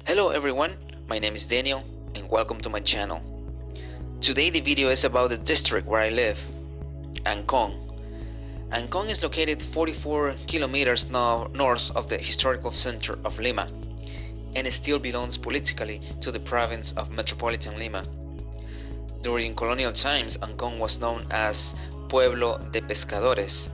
Hello everyone, my name is Daniel and welcome to my channel. Today the video is about the district where I live, Ancon. Ancon is located 44 kilometers north of the historical center of Lima and it still belongs politically to the province of Metropolitan Lima. During colonial times, Ancon was known as Pueblo de Pescadores,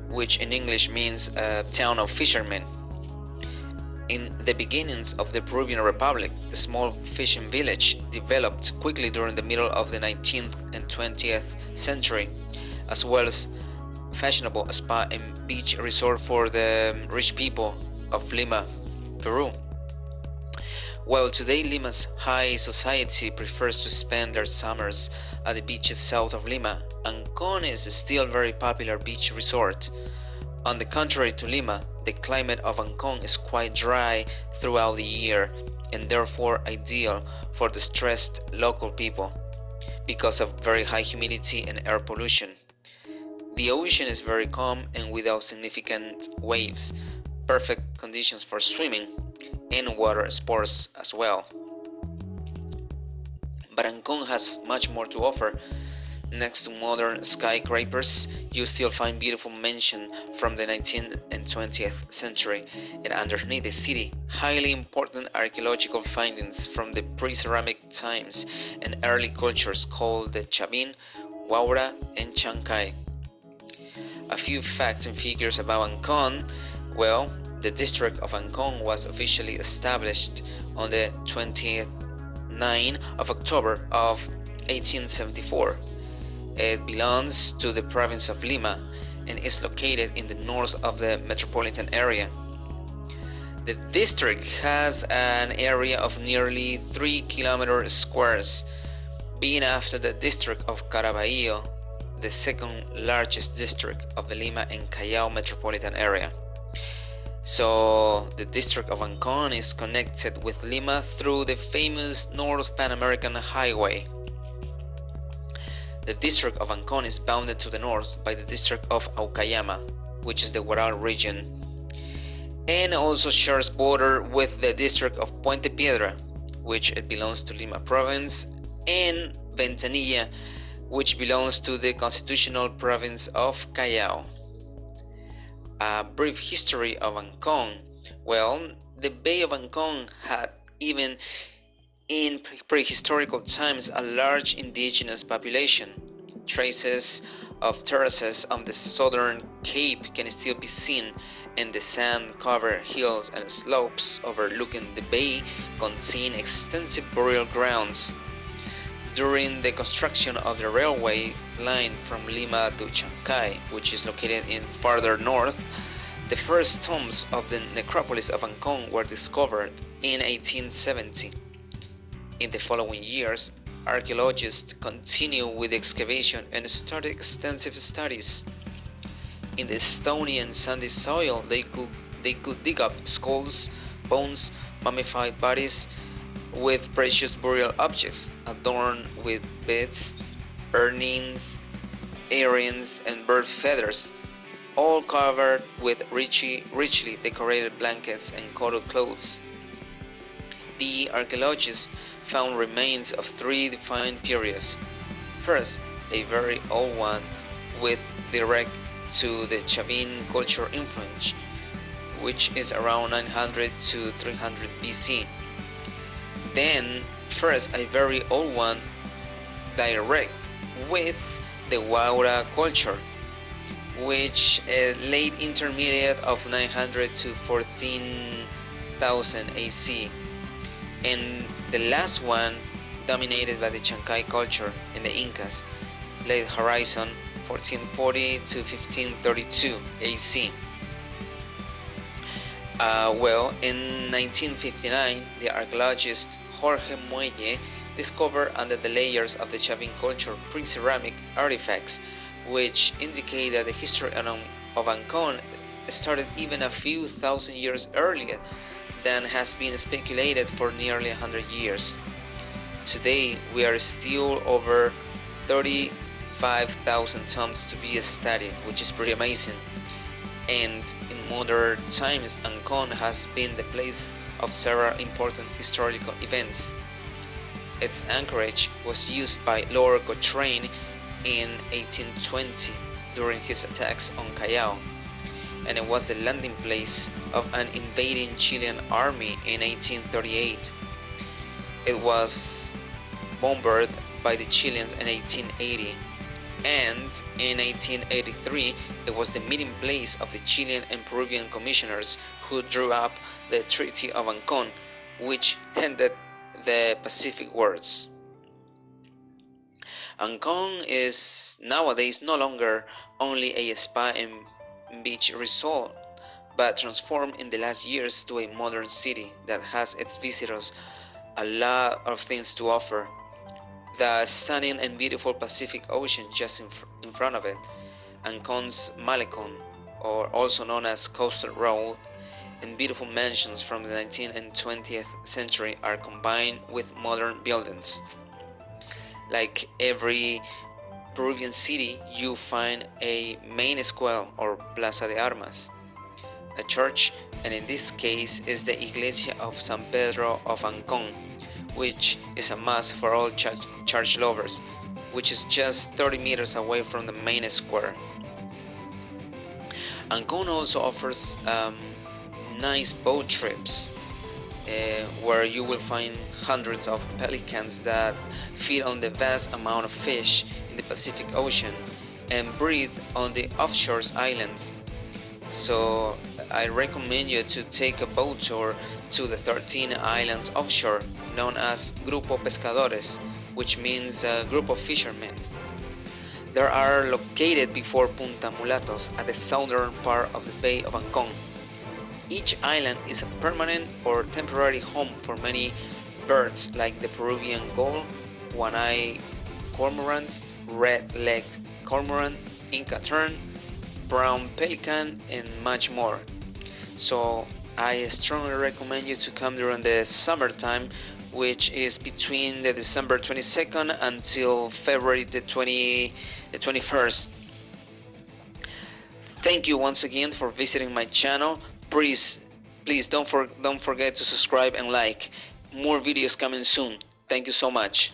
which in English means a town of fishermen. In the beginnings of the Peruvian Republic, the small fishing village developed quickly during the middle of the 19th and 20th century, as well as fashionable spa and beach resort for the rich people of Lima, Peru. While today Lima's high society prefers to spend their summers at the beaches south of Lima, Ancon is still a very popular beach resort. On the contrary to Lima, the climate of Ancon is quite dry throughout the year and therefore ideal for the stressed local people because of very high humidity and air pollution. The ocean is very calm and without significant waves, perfect conditions for swimming and water sports as well. But Ancon has much more to offer. Next to modern skyscrapers, you still find beautiful mansions from the 19th and 20th century, and underneath the city, highly important archaeological findings from the pre-ceramic times and early cultures called the Chavin, Waura, and Chancay. A few facts and figures about Ancon. Well, the district of Ancon was officially established on the 29th of October of 1874. It belongs to the province of Lima and is located in the north of the metropolitan area. The district has an area of nearly 3 kilometers squares, being after the district of Caraballo, the second largest district of the Lima and Callao metropolitan area. So the district of Ancon is connected with Lima through the famous North Pan American Highway. The district of Ancon is bounded to the north by the district of Aucayama, which is the Huaral region, and also shares border with the district of Puente Piedra, which it belongs to Lima province, and Ventanilla, which belongs to the constitutional province of Callao. A brief history of Ancon. Well, the Bay of Ancon had even in prehistorical times a large indigenous population. Traces of terraces on the southern cape can still be seen, and the sand-covered hills and slopes overlooking the bay contain extensive burial grounds. During the construction of the railway line from Lima to Chancay, which is located in farther north, the first tombs of the necropolis of Ancon were discovered in 1870. In the following years, archaeologists continued with the excavation and started extensive studies. In the stony and sandy soil, they could dig up skulls, bones, mummified bodies with precious burial objects adorned with beads, earrings, earrings, and bird feathers, all covered with richly decorated blankets and colored clothes. The archaeologists found remains of three defined periods. First, a very old one with direct to the Chavin culture influence, which is around 900 to 300 BC. Then, first, a very old one direct with the Waura culture, which late intermediate of 900 to 14,000 AC, and the last one dominated by the Chancay culture and the Incas, late horizon 1440 to 1532 AC. In 1959, the archaeologist Jorge Muelle discovered under the layers of the Chavin culture pre-ceramic artifacts, which indicate that the history of Ancon started even a few thousand years earlier than has been speculated for nearly 100 years. Today, we are still over 35,000 tombs to be studied, which is pretty amazing. And in modern times, Ancon has been the place of several important historical events. Its anchorage was used by Lord Cochrane in 1820 during his attacks on Callao, and it was the landing place of an invading Chilean army in 1838. It was bombarded by the Chileans in 1880, and in 1883 it was the meeting place of the Chilean and Peruvian commissioners who drew up the Treaty of Ancon, which ended the Pacific Wars. Ancon is nowadays no longer only a spa and beach resort, but transformed in the last years to a modern city that has its visitors a lot of things to offer. The stunning and beautiful Pacific Ocean just in front of it, Ancon's Malecon, or also known as Coastal Road, and beautiful mansions from the 19th and 20th century are combined with modern buildings. Like every Peruvian city, you find a main square or Plaza de Armas, a church, and in this case is the Iglesia of San Pedro of Ancon, which is a must for all church lovers, which is just 30 meters away from the main square. Ancon also offers nice boat trips where you will find hundreds of pelicans that feed on the vast amount of fish in the Pacific Ocean and breed on the offshore islands. So I recommend you to take a boat tour to the 13 islands offshore, known as Grupo Pescadores, which means a group of fishermen. They are located before Punta Mulatos at the southern part of the Bay of Ancon. Each island is a permanent or temporary home for many birds like the Peruvian gull, one-eyed cormorant, red-legged cormorant, Inca tern, brown pelican, and much more. So I strongly recommend you to come during the summertime, which is between the December 22nd until February the 21st. Thank you once again for visiting my channel. Please don't forget to subscribe and like. More videos coming soon. Thank you so much.